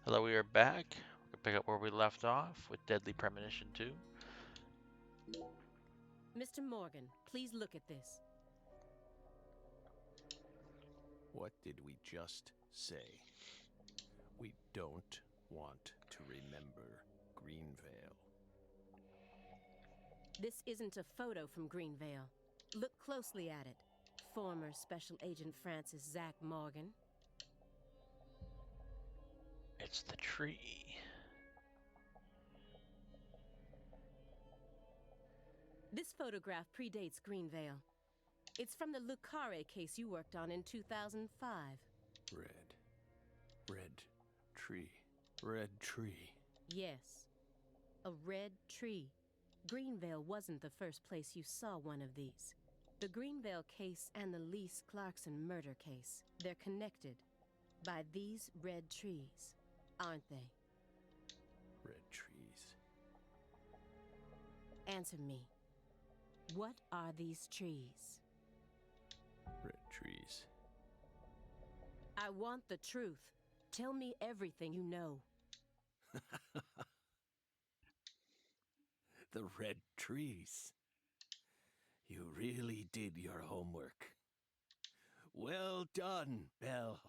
Hello, we are back. We'll pick up where we left off with Deadly Premonition 2. Mr. Morgan, please look at this. What did we just say? We don't want to remember Greenvale. This isn't a photo from Greenvale. Look closely at it. Former Special Agent Francis Zach Morgan. It's the tree. This photograph predates Greenvale. It's from the Lucare case you worked on in 2005. Red. Red tree. Red tree. Yes, a red tree. Greenvale wasn't the first place you saw one of these. The Greenvale case and the Lise Clarkson murder case, they're connected by these red trees, aren't they? Red trees. Answer me. What are these trees? Red trees. I want the truth. Tell me everything you know. The red trees. You really did your homework. Well done, Belle.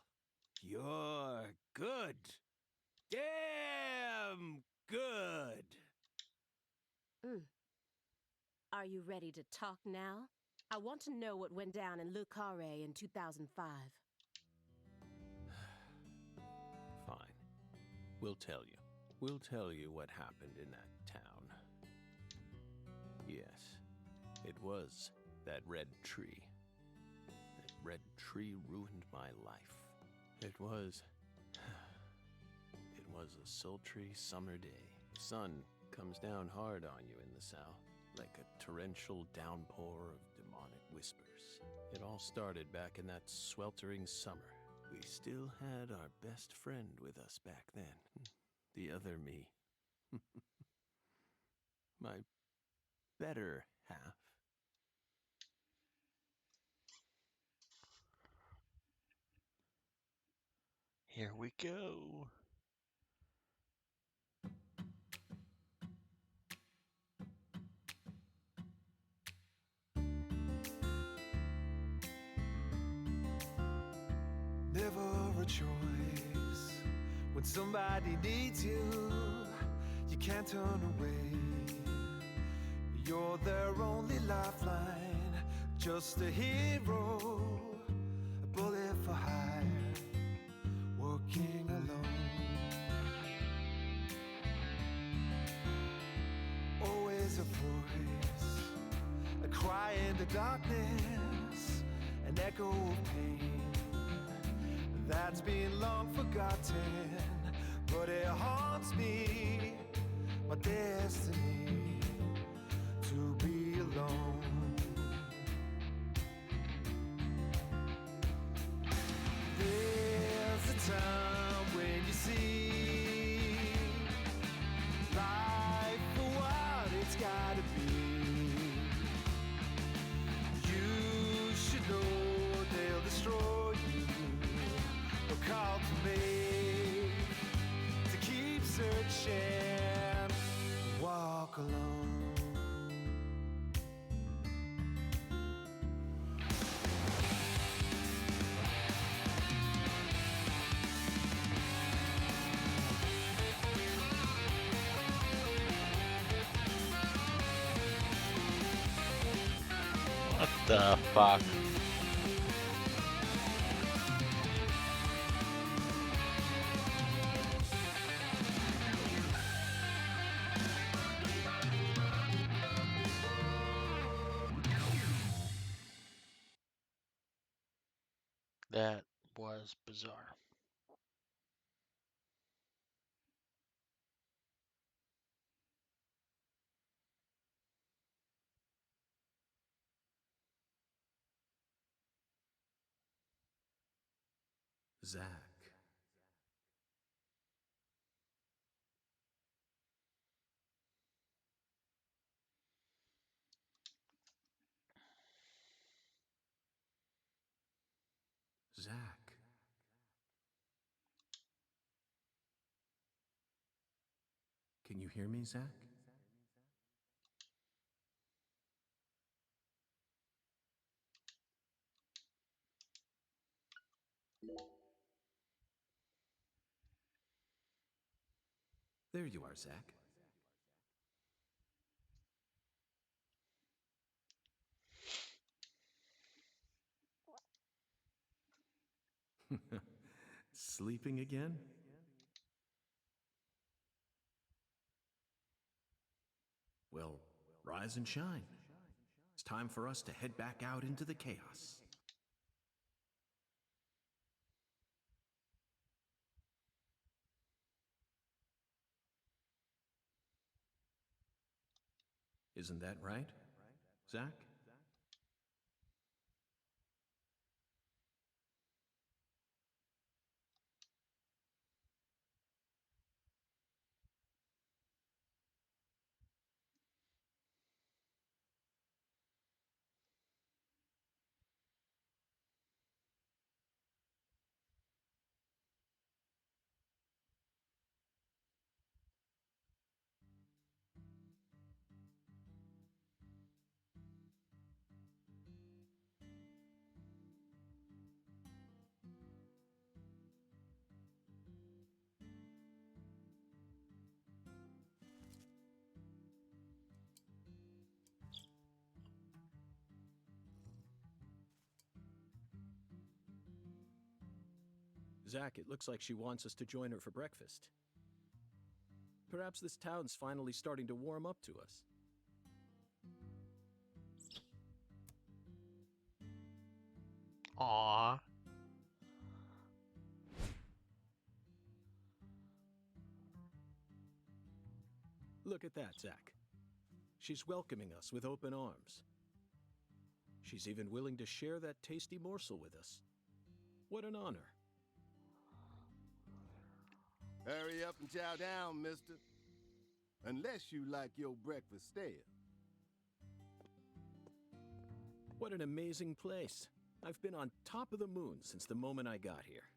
You're good. Damn good. Are you ready to talk now? I want to know what went down in Le Carré in 2005. Fine. We'll tell you. We'll tell you what happened in that town. Yes, it was that red tree. That red tree ruined my life. It was... It was a sultry summer day. The sun comes down hard on you in the south, like a torrential downpour of demonic whispers. It all started back in that sweltering summer. We still had our best friend with us back then. The other me. My better half. Here we go. Never a choice. When somebody needs you, you can't turn away. You're their only lifeline, just a hero, a bullet for hire, working alone. Always a voice, a cry in the darkness, an echo of pain that's been long forgotten, but it haunts me, my destiny, to be alone. There's a time when you see life for what it's gotta be. You should know they'll destroy you. Call to me to keep searching, walk alone. What the fuck? That was bizarre. Zach. Zach. you hear me, Zach? There you are, Zach. Sleeping again? Well, rise and shine. It's time for us to head back out into the chaos. Isn't that right, Zach? Zach, it looks like she wants us to join her for breakfast. Perhaps this town's finally starting to warm up to us. Aww. Look at that, Zach. She's welcoming us with open arms. She's even willing to share that tasty morsel with us. What an honor. Hurry up and chow down, mister. Unless you like your breakfast stale. What an amazing place. I've been on top of the moon since the moment I got here.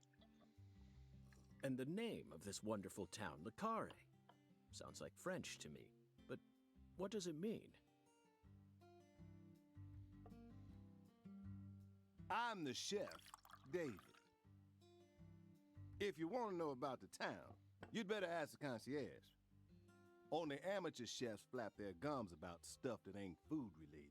And the name of this wonderful town, Le Carre, sounds like French to me. But what does it mean? I'm the chef, David. If you want to know about the town, you'd better ask the concierge. Only amateur chefs flap their gums about stuff that ain't food related.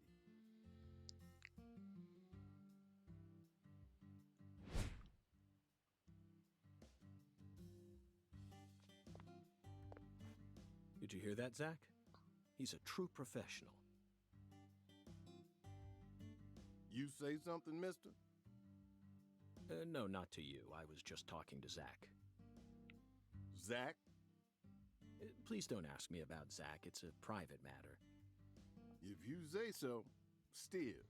Did you hear that, Zach? He's a true professional. You say something, mister? No, not to you. I was just talking to Zach. Zach? Please don't ask me about Zach. It's a private matter. If you say so, still.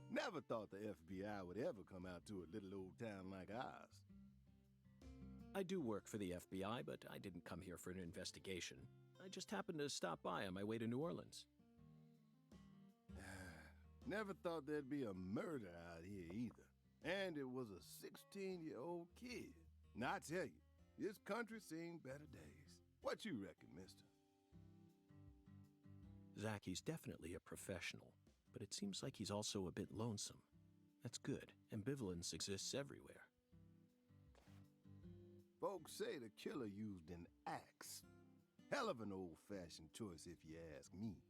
Never thought the FBI would ever come out to a little old town like ours. I do work for the FBI, but I didn't come here for an investigation. I just happened to stop by on my way to New Orleans. Never thought there'd be a murder out here either. And it was a 16-year-old kid. Now, I tell you, this country's seen better days. What you reckon, mister? Zach, he's definitely a professional, but it seems like he's also a bit lonesome. That's good. Ambivalence exists everywhere. Folks say the killer used an axe. Hell of an old-fashioned choice, if you ask me.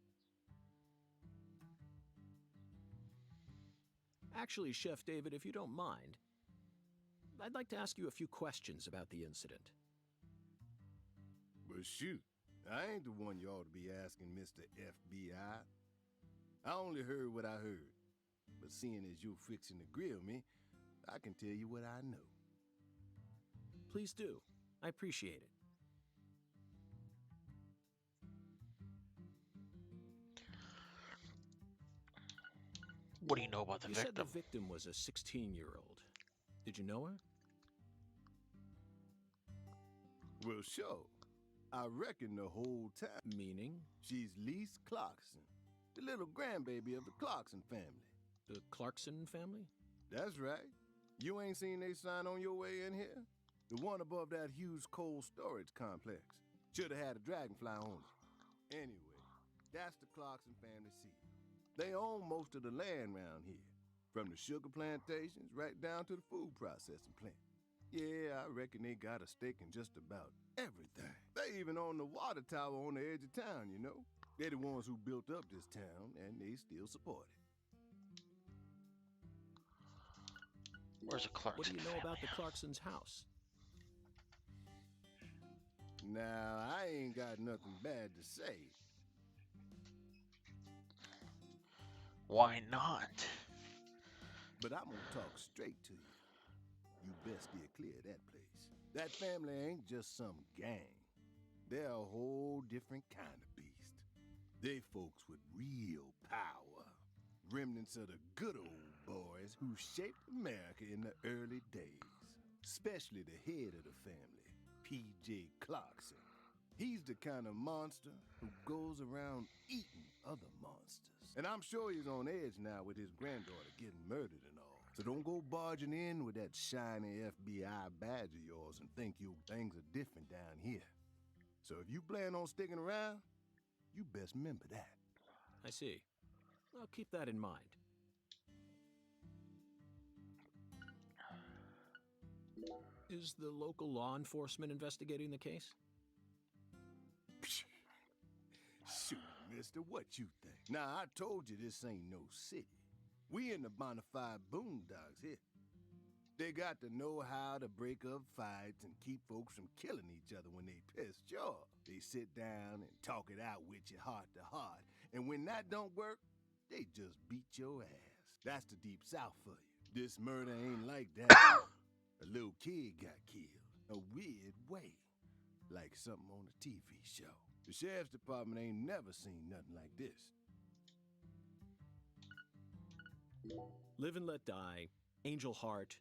Actually, Chef David, if you don't mind, I'd like to ask you a few questions about the incident. But shoot, I ain't the one you ought to be asking, Mr. FBI. I only heard what I heard. But seeing as you're fixing to grill me, I can tell you what I know. Please do. I appreciate it. What do you know about the You victim? said the victim was a 16-year-old. Did you know her? Well, sure. I reckon the whole time. Meaning? She's Lise Clarkson, the little grandbaby of the Clarkson family. The Clarkson family? That's right. You ain't seen they sign on your way in here? The one above that huge cold storage complex. Should have had a dragonfly on it. Anyway, that's the Clarkson family seat. They own most of the land around here, from the sugar plantations right down to the food processing plant. Yeah, I reckon they got a stake in just about everything. They even own the water tower on the edge of town, you know? They're the ones who built up this town, and they still support it. Where's the Clarkson What do you know family? about the Clarkson's house? Now, I ain't got nothing bad to say. Why not? But I'm gonna talk straight to you. You best steer clear of that place. That family ain't just some gang. They're a whole different kind of beast. They folks with real power. Remnants of the good old boys who shaped America in the early days. Especially the head of the family, P.J. Clarkson. He's the kind of monster who goes around eating other monsters. And I'm sure he's on edge now with his granddaughter getting murdered and all. So don't go barging in with that shiny FBI badge of yours and think things are different down here. So if you plan on sticking around, you best remember that. I see. I'll keep that in mind. Is the local law enforcement investigating the case? Shoot, mister, what you think? Now, I told you this ain't no city. We in the Bonafide boondocks here. They got to know how to break up fights and keep folks from killing each other when they pissed you off. They sit down and talk it out with you heart to heart. And when that don't work, they just beat your ass. That's the deep south for you. This murder ain't like that. A little kid got killed. A weird way. Like something on a TV show. The sheriff's department ain't never seen nothing like this. Live and Let Die, Angel Heart,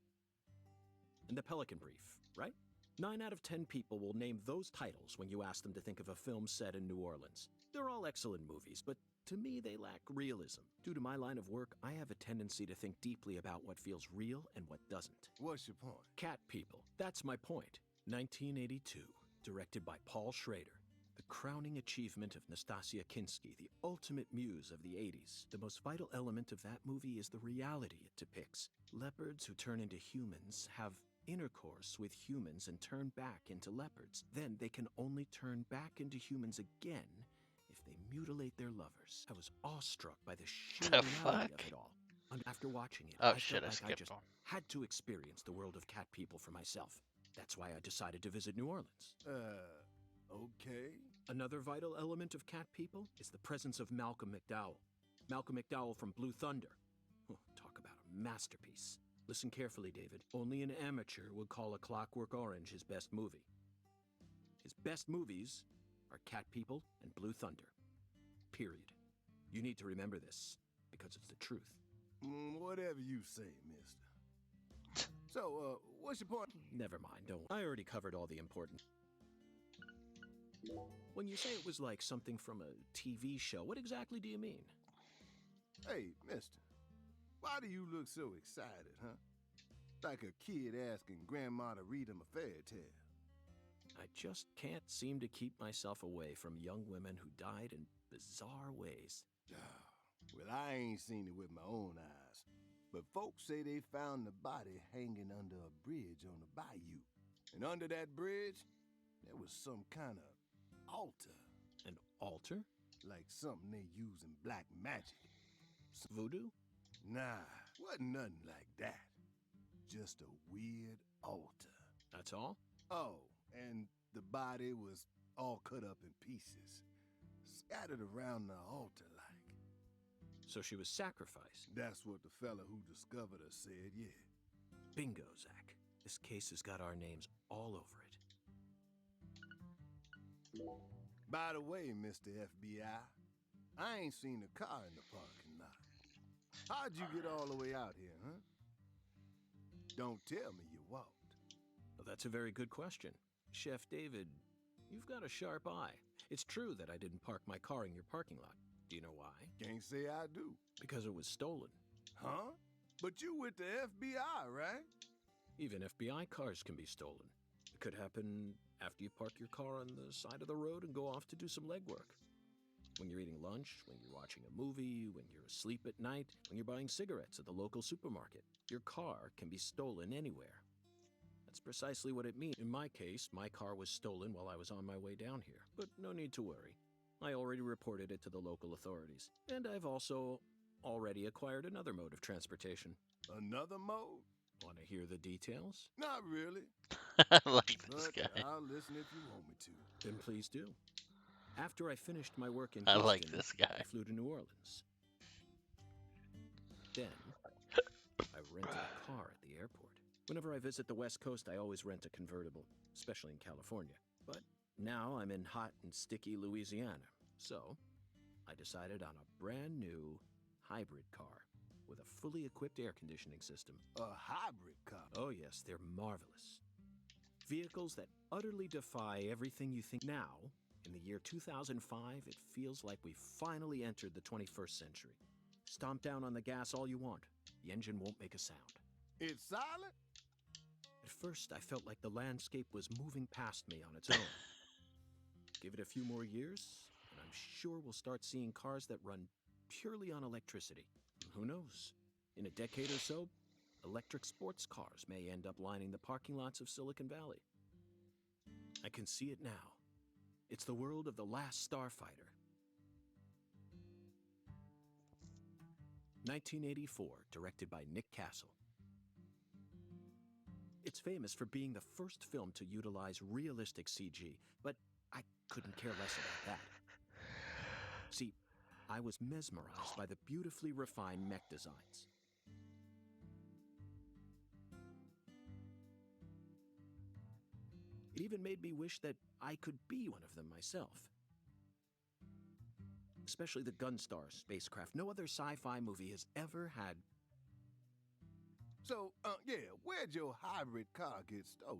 and The Pelican Brief, right? 9 out of 10 people will name those titles when you ask them to think of a film set in New Orleans. They're all excellent movies, but to me they lack realism. Due to my line of work, I have a tendency to think deeply about what feels real and what doesn't. What's your point? Cat People. That's my point. 1982, directed by Paul Schrader. The crowning achievement of Nastasia Kinski, the ultimate muse of the 80s. The most vital element of that movie is the reality it depicts. Leopards who turn into humans have intercourse with humans and turn back into leopards. Then they can only turn back into humans again if they mutilate their lovers. I was awestruck by the sheer The reality fuck? of it all. And after watching it, Oh I shit, felt I like I skipped just on. had to experience the world of Cat People for myself. That's why I decided to visit New Orleans. Okay. Another vital element of Cat People is the presence of Malcolm McDowell. Malcolm McDowell from Blue Thunder. Talk about a masterpiece. Listen carefully, David. Only an amateur would call A Clockwork Orange his best movie. His best movies are Cat People and Blue Thunder. Period. You need to remember this, because it's the truth. Whatever you say, mister. So, what's your point? Never mind, don't. I already covered all the important. When you say it was like something from a TV show, what exactly do you mean? Hey, mister. Why do you look so excited, huh? Like a kid asking grandma to read him a fairy tale. I just can't seem to keep myself away from young women who died in bizarre ways. Well, I ain't seen it with my own eyes. But folks say they found the body hanging under a bridge on the bayou. And under that bridge, there was some kind of altar. An altar? Like something they use in black magic. Voodoo? Nah, wasn't nothing like that. Just a weird altar. That's all? Oh, and the body was all cut up in pieces. Scattered around the altar like. So she was sacrificed. That's what the fella who discovered her said, yeah. Bingo, Zach. This case has got our names all over it. By the way, Mr. FBI, I ain't seen a car in the parking lot. How'd you get all the way out here, huh? Don't tell me you walked. Well, that's a very good question. Chef David, you've got a sharp eye. It's true that I didn't park my car in your parking lot. Do you know why? Can't say I do. Because it was stolen. Huh? But you with the FBI, right? Even FBI cars can be stolen. The Could happen after you park your car on the side of the road and go off to do some legwork. When you're eating lunch, when you're watching a movie, when you're asleep at night, when you're buying cigarettes at the local supermarket. Your car can be stolen anywhere. That's precisely what it means. In my case, my car was stolen while I was on my way down here, but no need to worry. I already reported it to the local authorities, and I've also already acquired another mode of transportation. Another mode? Want to hear the details? Not really, I like this but guy. I'll listen if you want me to. Then please do. After I finished my work in I Houston, like this guy. I flew to New Orleans. Then, I rented a car at the airport. Whenever I visit the West Coast, I always rent a convertible, especially in California. But now I'm in hot and sticky Louisiana, so I decided on a brand new hybrid car with a fully equipped air conditioning system. A hybrid car? Oh yes, they're marvelous. Vehicles that utterly defy everything you think. Now, in the year 2005, it feels like we finally entered the 21st century. Stomp down on the gas all you want. The engine won't make a sound. It's silent? At first, I felt like the landscape was moving past me on its own. Give it a few more years, and I'm sure we'll start seeing cars that run purely on electricity. Who knows? In a decade or so, electric sports cars may end up lining the parking lots of Silicon Valley. I can see it now. It's the world of The Last Starfighter. 1984, directed by Nick Castle. It's famous for being the first film to utilize realistic CG, but I couldn't care less about that. See, I was mesmerized by the beautifully refined mech designs. It even made me wish that I could be one of them myself. Especially the Gunstar spacecraft. No other sci-fi movie has ever had. So, where'd your hybrid car get stolen?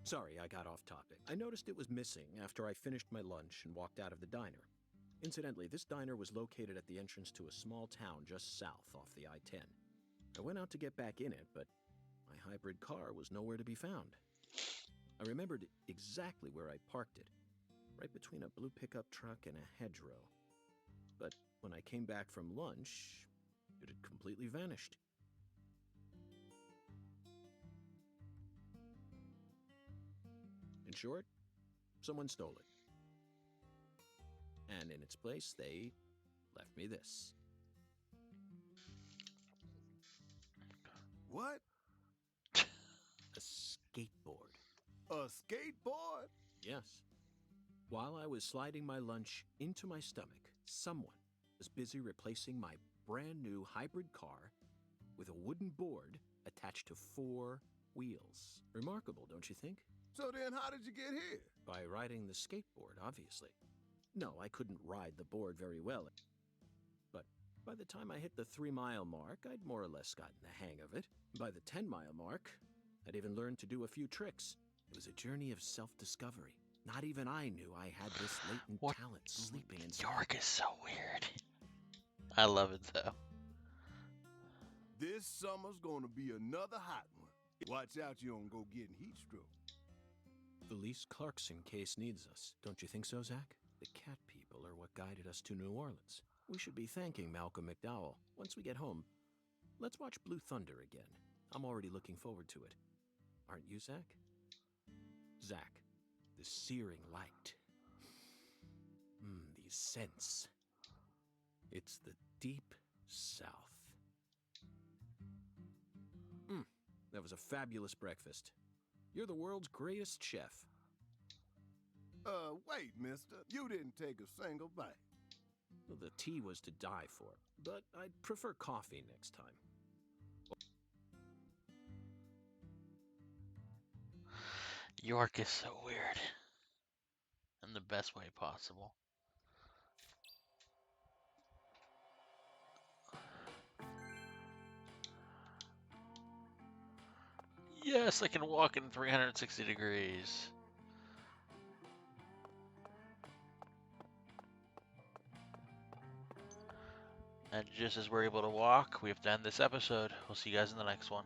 Sorry, I got off topic. I noticed it was missing after I finished my lunch and walked out of the diner. Incidentally, this diner was located at the entrance to a small town just south off the I-10. I went out to get back in it, but my hybrid car was nowhere to be found. I remembered exactly where I parked it, right between a blue pickup truck and a hedgerow. But when I came back from lunch, it had completely vanished. In short, someone stole it. And in its place, they left me this. What? A skateboard. A skateboard? Yes. While I was sliding my lunch into my stomach, someone was busy replacing my brand new hybrid car with a wooden board attached to 4 wheels. Remarkable, don't you think? So then how did you get here? By riding the skateboard, obviously. No, I couldn't ride the board very well. But by the time I hit the 3-mile mark, I'd more or less gotten the hang of it. By the 10-mile mark, I'd even learned to do a few tricks. It was a journey of self-discovery. Not even I knew I had this latent talent sleeping inside. York is so weird. I love it though. This summer's gonna be another hot one. Watch out you don't go getting heat stroke. The Lise Clarkson case needs us. Don't you think so, Zach? The cat people are what guided us to New Orleans. We should be thanking Malcolm McDowell. Once we get home, let's watch Blue Thunder again. I'm already looking forward to it. Aren't you, Zach? Zach, the searing light. These scents. It's the deep south. That was a fabulous breakfast. You're the world's greatest chef. Wait, mister. You didn't take a single bite. Well, the tea was to die for, but I'd prefer coffee next time. York is so weird. In the best way possible. Yes, I can walk in 360 degrees. And just as we're able to walk, we have to end this episode. We'll see you guys in the next one.